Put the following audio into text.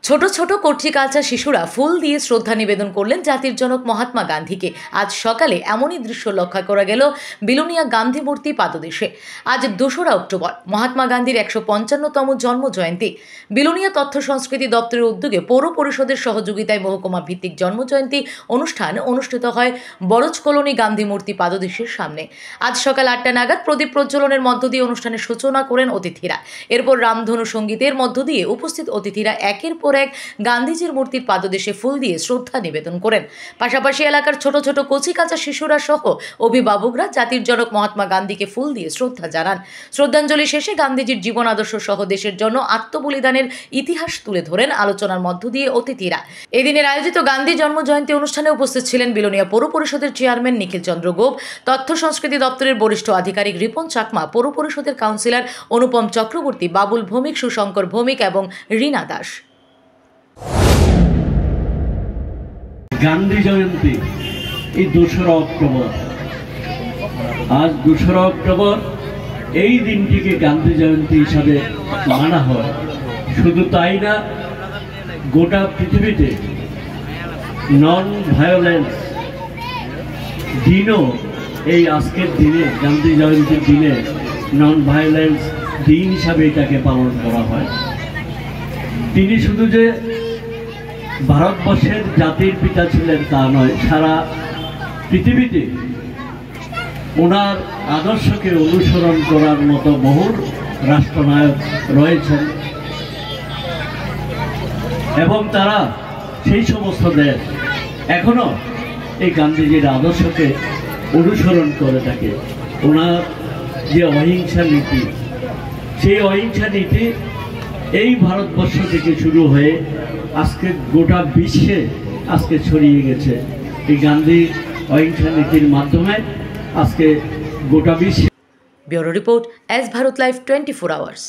ছোট ছোট কচিকাঁচা শিশুরা ফুল দিয়ে শ্রদ্ধা নিবেদন করলেন জাতির জনক মহাত্মা গান্ধীকে। আজ সকালে এমনই দৃশ্য লক্ষ্য করা গেল বিলোনিয়া গান্ধী মূর্তি পাদদেশে। আজ ২রা অক্টোবর মহাত্মা গান্ধীর ১৫৫তম জন্ম জয়ন্তী। বিলোনিয়া তথ্য সংস্কৃতি দপ্তরের উদ্যোগে পৌর পরিষদের সহযোগিতায় মহকুমা ভিত্তিক জন্ম জয়ন্তী অনুষ্ঠান অনুষ্ঠিত হয় বরজ কলোনি গান্ধী মূর্তি পাদদেশের সামনে। আজ সকাল ৮টা নাগাদ প্রদীপ প্রজ্বলনের মধ্য দিয়ে অনুষ্ঠানের সূচনা করেন অতিথিরা। এরপর রামধনু সঙ্গীতের মধ্য দিয়ে উপস্থিত অতিথিরা একের পর এক গান্ধীজির মূর্তির পাদদেশে ফুল দিয়ে শ্রদ্ধা নিবেদন করেন। পাশাপাশি এলাকার ছোট ছোট কচিকাঁচা শিশুরা সহ অভিভাবকরা জাতির জনক মহাত্মা গান্ধীকে ফুল দিয়ে শ্রদ্ধা জানান। শ্রদ্ধাঞ্জলি শেষে গান্ধীজির জীবন আদর্শ সহ দেশের জন্য আত্মবলিদানের ইতিহাস তুলে ধরেন আলোচনার মধ্য দিয়ে অতিথিরা। এদিনের আয়োজিত গান্ধী জন্ম জয়ন্তী অনুষ্ঠানে উপস্থিত ছিলেন বিলোনিয়া পৌর পরিষদের চেয়ারম্যান নিখিল চন্দ্র গোপ, তথ্য সংস্কৃতি দপ্তরের বরিষ্ঠ আধিকারিক রিপন চাকমা, পৌর পরিষদের কাউন্সিলর অনুপম চক্রবর্তী, বাবুল ভৌমিক, সুশঙ্কর ভৌমিক এবং রীনা দাস। গান্ধী জয়ন্তী এই ২রা অক্টোবর, আজ ২রা অক্টোবর এই দিনটিকে গান্ধী জয়ন্তী হিসাবে মানা হয়। শুধু তাই না, গোটা পৃথিবীতে নন ভায়োলেন্স দিনও এই আজকের দিনে, গান্ধী জয়ন্তীর দিনে নন ভায়োলেন্স দিন হিসাবে এটাকে পালন করা হয়। তিনি শুধু যে ভারতবর্ষের জাতির পিতা ছিলেন তা নয়, সারা পৃথিবীতে ওনার আদর্শকে অনুসরণ করার মতো বহু রাষ্ট্রনায়ক রয়েছেন এবং তারা সেই সমস্ত দেশ এখনো এই গান্ধীজির আদর্শকে অনুসরণ করে থাকে। ওনার যে অহিংসা নীতি, সেই অহিংসা নীতি এই ভারতবর্ষ থেকে শুরু হয়ে আজকে গোটা বিশ্বে আজকে ছড়িয়ে গেছে। এই গান্ধী অহিংসা নীতির মাধ্যমে আজকে গোটা বিশ্বে। Bureau report, S Bharat live 24 hours.